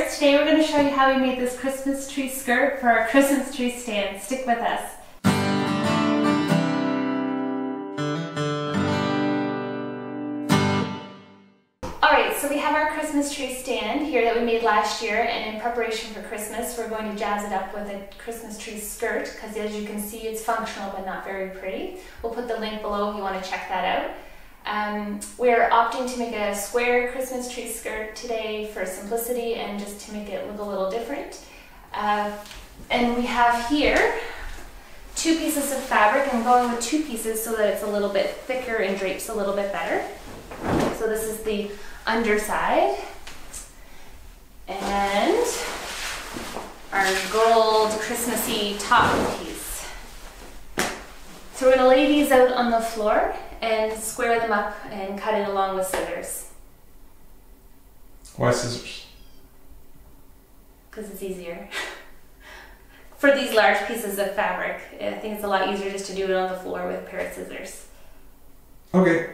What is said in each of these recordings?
Sisters. Today we're going to show you how we made this Christmas tree skirt for our Christmas tree stand. Stick with us. Alright, so we have our Christmas tree stand here that we made last year, and in preparation for Christmas we're going to jazz it up with a Christmas tree skirt because as you can see it's functional but not very pretty. We'll put the link below if you want to check that out. We're opting to make a square Christmas tree skirt today for simplicity and just to make it look a little different. And we have here 2 pieces of fabric, and I'm going with 2 pieces so that it's a little bit thicker and drapes a little bit better. So this is the underside and our gold Christmassy top piece. So we're going to lay these out on the floor and square them up and cut it along with scissors. Why scissors? Because it's easier. For these large pieces of fabric, I think it's a lot easier just to do it on the floor with a pair of scissors. Okay.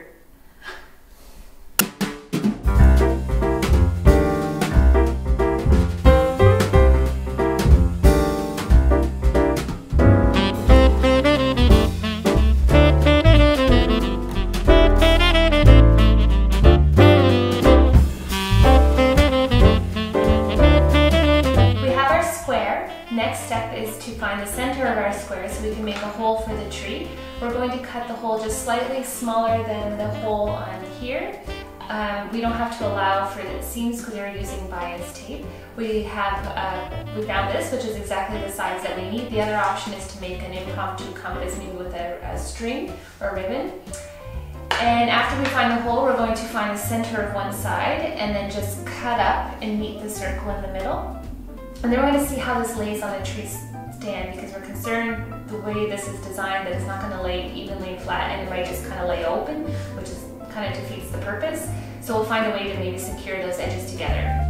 Next step is to find the center of our square so we can make a hole for the tree. We're going to cut the hole just slightly smaller than the hole on here. We don't have to allow for the seams because we're using bias tape. We found this, which is exactly the size that we need. The other option is to make an impromptu compass, maybe with a string or a ribbon. And after we find the hole, we're going to find the center of one side and then just cut up and meet the circle in the middle. And then we're going to see how this lays on a tree stand because we're concerned the way this is designed that it's not going to lay evenly and flat and it might just kind of lay open, which is kind of defeats the purpose. So we'll find a way to maybe secure those edges together.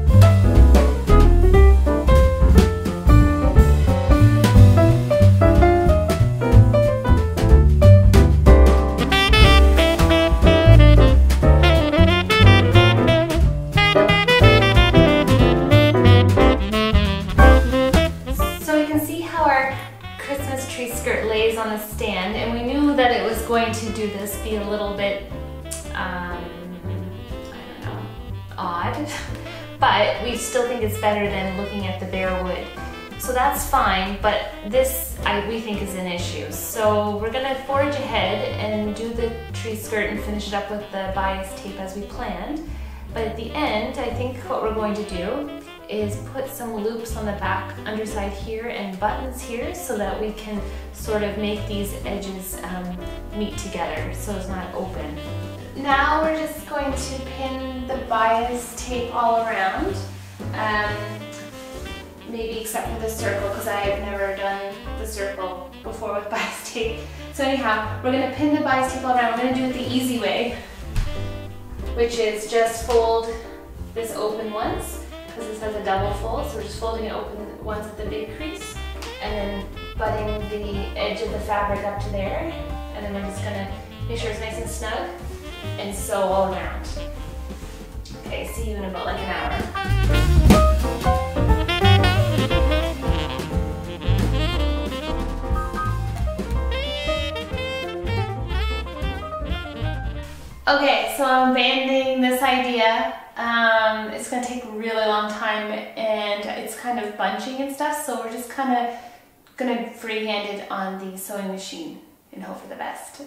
Skirt lays on the stand, and we knew that it was going to do this be a little bit I don't know, odd, but we still think it's better than looking at the bare wood, so that's fine. But this we think is an issue, so we're gonna forge ahead and do the tree skirt and finish it up with the bias tape as we planned. But at the end, I think what we're going to do is put some loops on the back underside here and buttons here so that we can sort of make these edges meet together so it's not open. Now we're just going to pin the bias tape all around, maybe except for the circle because I have never done the circle before with bias tape. So anyhow, we're going to pin the bias tape all around. We're going to do it the easy way, which is just fold this open once, because this has a double fold, so we're just folding it open once at the big crease and then butting the edge of the fabric up to there, and then we're just going to make sure it's nice and snug and sew all around. Okay, see you in about like an hour. Okay, so I'm abandoning this idea. It's going to take a really long time and it's kind of bunching and stuff, so we're just kind of going to freehand it on the sewing machine and hope for the best.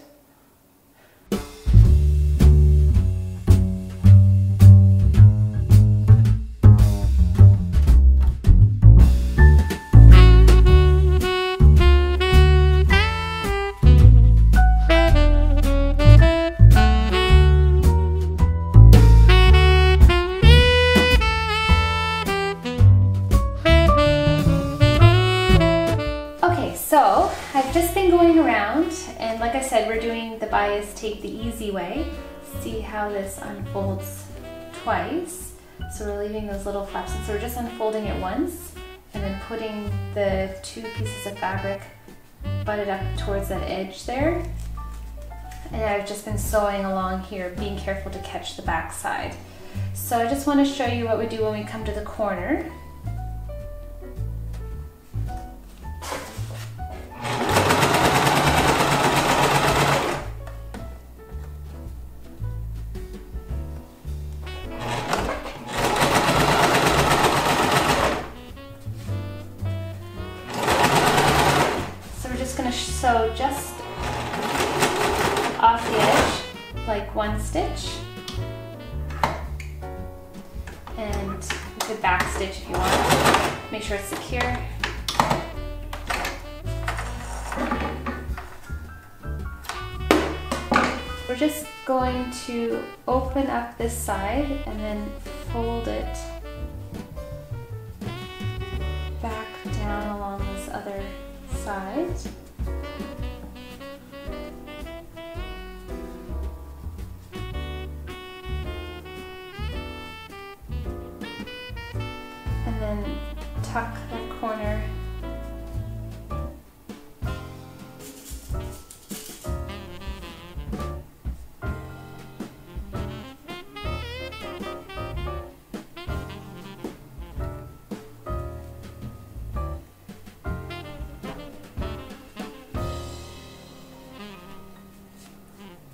So I've just been going around, and like I said, we're doing the bias tape the easy way. See how this unfolds twice. So we're leaving those little flaps, and so we're just unfolding it once and then putting the 2 pieces of fabric butted up towards that edge there. And I've just been sewing along here, being careful to catch the back side. So I just want to show you what we do when we come to the corner. sew just off the edge, like 1 stitch. And you could back stitch if you want. Make sure it's secure. We're just going to open up this side and then fold it back down along this other side. And then tuck that corner .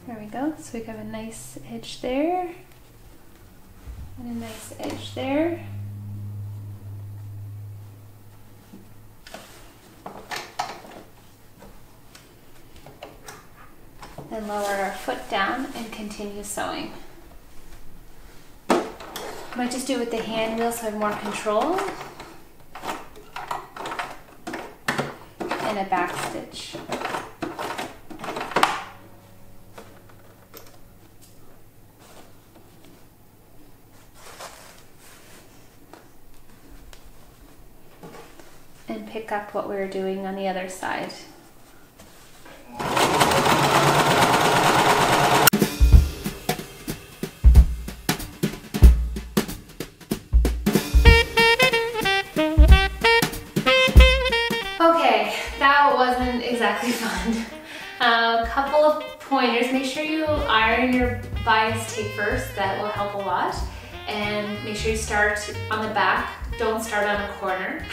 There we go. So we have a nice edge there and a nice edge there. Then lower our foot down and continue sewing. Might just do it with the hand wheel so I have more control. And a back stitch. And pick up what we were doing on the other side. Okay, that wasn't exactly fun. A couple of pointers. Make sure you iron your bias tape first. That will help a lot. And make sure you start on the back. Don't start on a corner.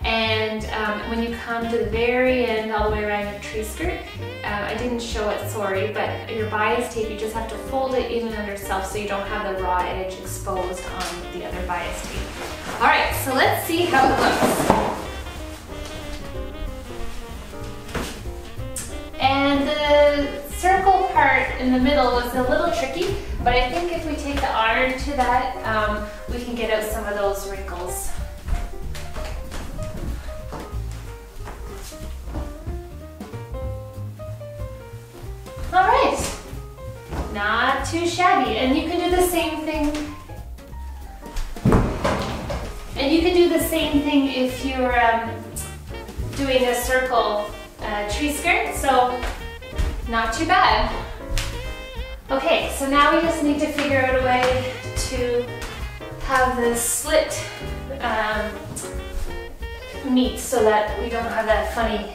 And when you come to the very end, all the way around your tree skirt, I didn't show it, sorry, but your bias tape, you just have to fold it in and under itself so you don't have the raw edge exposed on the other bias tape. All right, so let's see how it looks. And the circle part in the middle was a little tricky, but I think if we take the iron to that, we can get out some of those wrinkles. All right, not too shabby. And you can do the same thing. And you can do the same thing if you're doing a circle tree skirt, so not too bad. Okay, so now we just need to figure out a way to have the slit meet so that we don't have that funny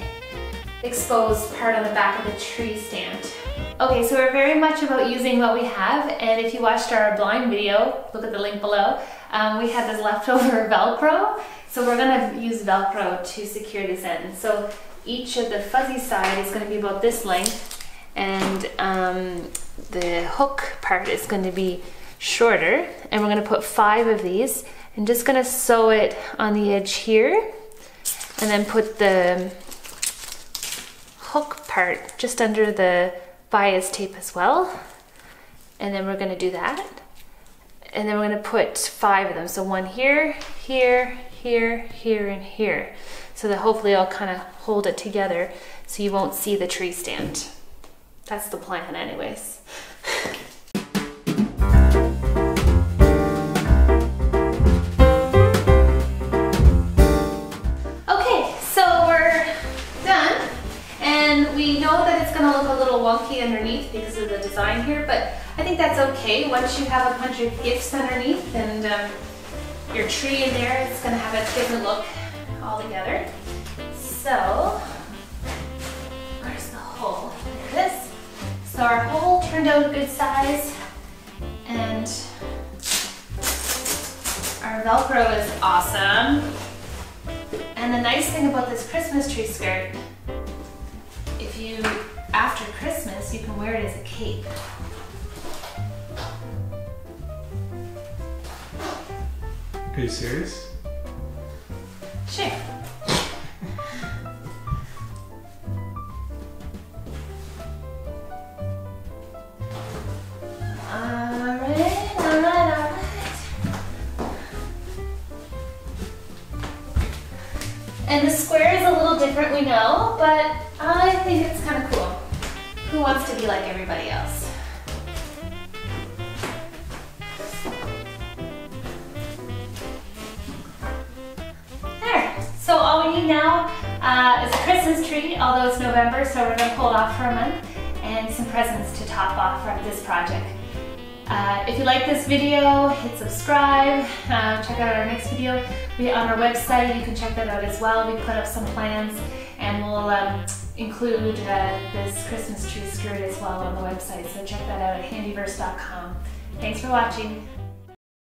exposed part on the back of the tree stand. Okay, so we're very much about using what we have, and if you watched our blind video, look at the link below, we had this leftover Velcro, so we're going to use Velcro to secure this end. So each of the fuzzy side is going to be about this length, and the hook part is going to be shorter, and we're going to put 5 of these, and just going to sew it on the edge here, and then put the hook part just under the bias tape as well. And then we're going to do that. And then we're going to put 5 of them. So 1 here, here, here, here, and here. So that hopefully I'll kind of hold it together so you won't see the tree stand. That's the plan anyways. Okay, so we're done. And we know that it's going to look a little wonky underneath because of the design here, but I think that's okay. Once you have a bunch of gifts underneath and your tree in there, it's going to have a different look altogether. So, where's the hole? There it is. So our hole turned out a good size, and our Velcro is awesome. And the nice thing about this Christmas tree skirt, after Christmas, you can wear it as a cape. Are you serious? Sure. And the square is a little different, we know, but I think it's kind of cool. Who wants to be like everybody else? There. So all we need now is a Christmas tree, although it's November, so we're going to hold off for a month, and some presents to top off from this project. If you like this video, hit subscribe, check out our next video. On our website, you can check that out as well. We put up some plans, and we'll include this Christmas tree skirt as well on the website, so check that out at handyverse.com. Thanks for watching.